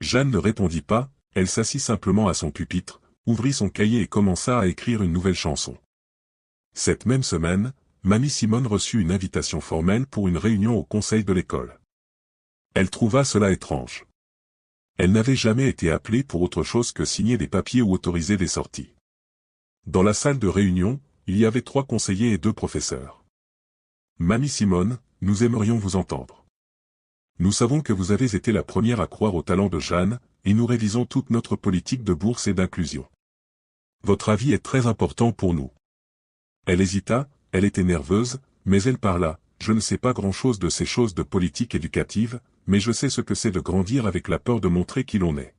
Jeanne ne répondit pas, elle s'assit simplement à son pupitre, ouvrit son cahier et commença à écrire une nouvelle chanson. Cette même semaine, Mamie Simone reçut une invitation formelle pour une réunion au conseil de l'école. Elle trouva cela étrange. Elle n'avait jamais été appelée pour autre chose que signer des papiers ou autoriser des sorties. Dans la salle de réunion, il y avait 3 conseillers et 2 professeurs. « Mamie Simone, nous aimerions vous entendre. Nous savons que vous avez été la première à croire au talent de Jeanne, et nous révisons toute notre politique de bourse et d'inclusion. Votre avis est très important pour nous. » Elle hésita, elle était nerveuse, mais elle parla. « Je ne sais pas grand-chose de ces choses de politique éducative, mais je sais ce que c'est de grandir avec la peur de montrer qui l'on est.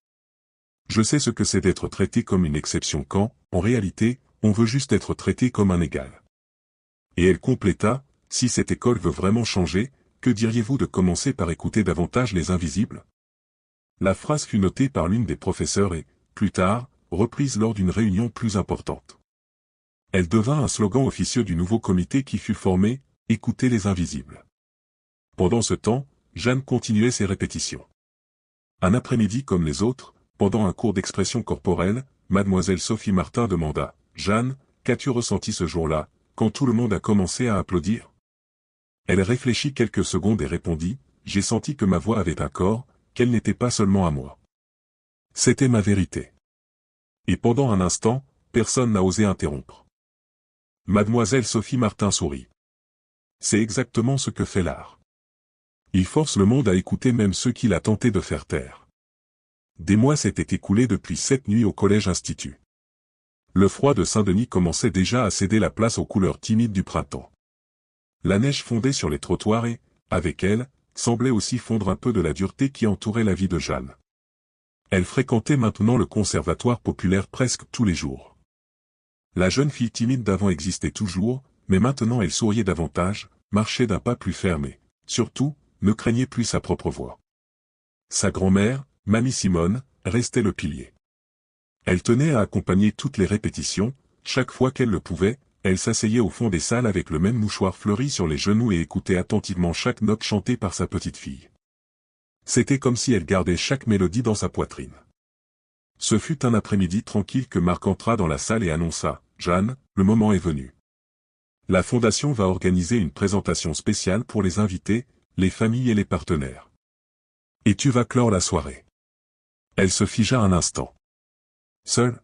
Je sais ce que c'est d'être traité comme une exception quand, en réalité, on veut juste être traité comme un égal. » Et elle compléta, « Si cette école veut vraiment changer, que diriez-vous de commencer par écouter davantage les invisibles ?» La phrase fut notée par l'une des professeurs et, plus tard, reprise lors d'une réunion plus importante. Elle devint un slogan officieux du nouveau comité qui fut formé, « Écoutez les invisibles ». Pendant ce temps, Jeanne continuait ses répétitions. Un après-midi comme les autres, pendant un cours d'expression corporelle, mademoiselle Sophie Martin demanda, « Jeanne, qu'as-tu ressenti ce jour-là, quand tout le monde a commencé à applaudir ?» Elle réfléchit quelques secondes et répondit, « J'ai senti que ma voix avait un corps, qu'elle n'était pas seulement à moi. C'était ma vérité. » Et pendant un instant, personne n'a osé interrompre. Mademoiselle Sophie Martin sourit. C'est exactement ce que fait l'art. Il force le monde à écouter même ceux qu'il a tenté de faire taire. Des mois s'étaient écoulés depuis cette nuit au collège-institut. Le froid de Saint-Denis commençait déjà à céder la place aux couleurs timides du printemps. La neige fondait sur les trottoirs et, avec elle, semblait aussi fondre un peu de la dureté qui entourait la vie de Jeanne. Elle fréquentait maintenant le conservatoire populaire presque tous les jours. La jeune fille timide d'avant existait toujours, mais maintenant elle souriait davantage, marchait d'un pas plus fermé, surtout, ne craignait plus sa propre voix. Sa grand-mère, Mamie Simone, restait le pilier. Elle tenait à accompagner toutes les répétitions, chaque fois qu'elle le pouvait, elle s'asseyait au fond des salles avec le même mouchoir fleuri sur les genoux et écoutait attentivement chaque note chantée par sa petite fille. C'était comme si elle gardait chaque mélodie dans sa poitrine. Ce fut un après-midi tranquille que Marc entra dans la salle et annonça, « Jeanne, le moment est venu. La Fondation va organiser une présentation spéciale pour les invités, les familles et les partenaires. Et tu vas clore la soirée. » Elle se figea un instant. « Seule ?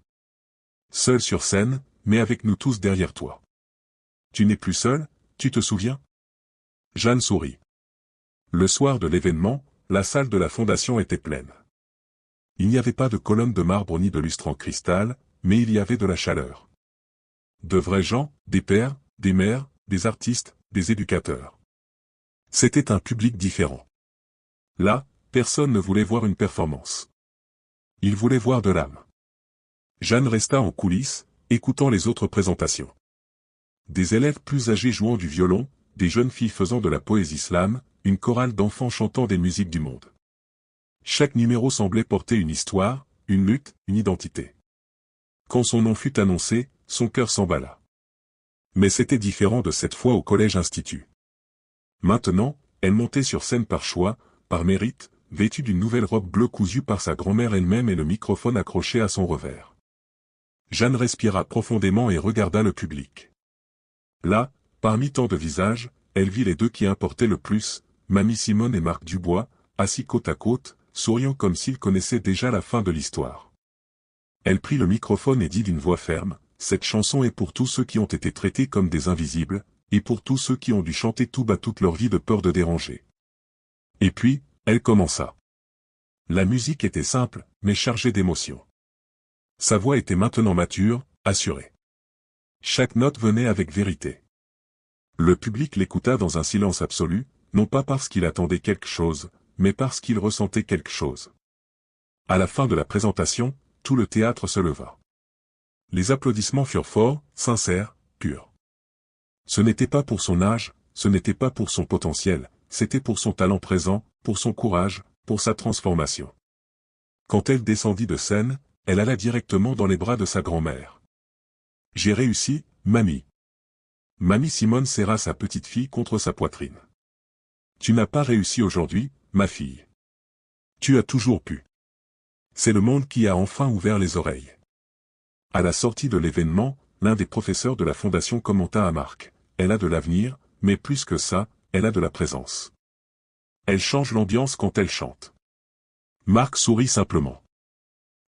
Seule sur scène, mais avec nous tous derrière toi. Tu n'es plus seule, tu te souviens ?» Jeanne sourit. Le soir de l'événement, la salle de la Fondation était pleine. Il n'y avait pas de colonnes de marbre ni de lustres en cristal, mais il y avait de la chaleur. De vrais gens, des pères, des mères, des artistes, des éducateurs. C'était un public différent. Là, personne ne voulait voir une performance. Il voulait voir de l'âme. Jeanne resta en coulisses, écoutant les autres présentations. Des élèves plus âgés jouant du violon, des jeunes filles faisant de la poésie slam, une chorale d'enfants chantant des musiques du monde. Chaque numéro semblait porter une histoire, une lutte, une identité. Quand son nom fut annoncé, son cœur s'emballa. Mais c'était différent de cette fois au collège-institut. Maintenant, elle montait sur scène par choix, par mérite, vêtue d'une nouvelle robe bleue cousue par sa grand-mère elle-même et le microphone accroché à son revers. Jeanne respira profondément et regarda le public. Là, parmi tant de visages, elle vit les deux qui importaient le plus, Mamie Simone et Marc Dubois, assis côte à côte, souriant comme s'ils connaissaient déjà la fin de l'histoire. Elle prit le microphone et dit d'une voix ferme, « Cette chanson est pour tous ceux qui ont été traités comme des invisibles, et pour tous ceux qui ont dû chanter tout bas toute leur vie de peur de déranger. » Et puis, elle commença. La musique était simple, mais chargée d'émotion. Sa voix était maintenant mature, assurée. Chaque note venait avec vérité. Le public l'écouta dans un silence absolu, non pas parce qu'il attendait quelque chose, mais parce qu'il ressentait quelque chose. À la fin de la présentation, tout le théâtre se leva. Les applaudissements furent forts, sincères, purs. Ce n'était pas pour son âge, ce n'était pas pour son potentiel, c'était pour son talent présent, pour son courage, pour sa transformation. Quand elle descendit de scène, elle alla directement dans les bras de sa grand-mère. « J'ai réussi, mamie. » Mamie Simone serra sa petite fille contre sa poitrine. « Tu n'as pas réussi aujourd'hui, ma fille. Tu as toujours pu. C'est le monde qui a enfin ouvert les oreilles. » À la sortie de l'événement, l'un des professeurs de la fondation commenta à Marc, « Elle a de l'avenir, mais plus que ça, elle a de la présence. Elle change l'ambiance quand elle chante. » Marc sourit simplement.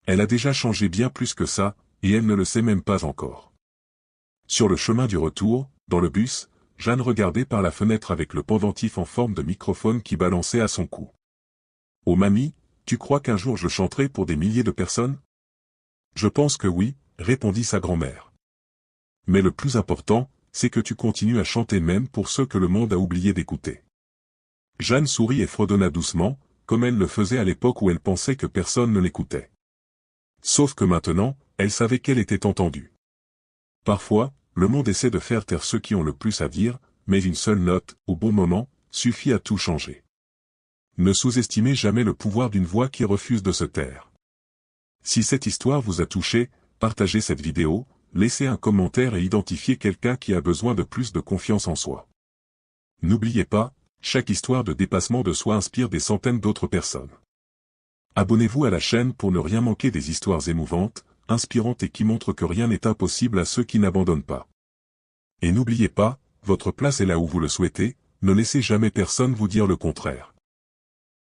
Elle a déjà changé bien plus que ça, et elle ne le sait même pas encore. Sur le chemin du retour, dans le bus, Jeanne regardait par la fenêtre avec le pendentif en forme de microphone qui balançait à son cou. « Oh mamie, tu crois qu'un jour je chanterai pour des milliers de personnes ? » « Je pense que oui, » répondit sa grand-mère. « Mais le plus important, c'est que tu continues à chanter même pour ceux que le monde a oublié d'écouter. » Jeanne sourit et fredonna doucement, comme elle le faisait à l'époque où elle pensait que personne ne l'écoutait. Sauf que maintenant, elle savait qu'elle était entendue. Parfois, le monde essaie de faire taire ceux qui ont le plus à dire, mais une seule note, au bon moment, suffit à tout changer. Ne sous-estimez jamais le pouvoir d'une voix qui refuse de se taire. Si cette histoire vous a touché, partagez cette vidéo, laissez un commentaire et identifiez quelqu'un qui a besoin de plus de confiance en soi. N'oubliez pas, chaque histoire de dépassement de soi inspire des centaines d'autres personnes. Abonnez-vous à la chaîne pour ne rien manquer des histoires émouvantes, inspirantes et qui montrent que rien n'est impossible à ceux qui n'abandonnent pas. Et n'oubliez pas, votre place est là où vous le souhaitez, ne laissez jamais personne vous dire le contraire.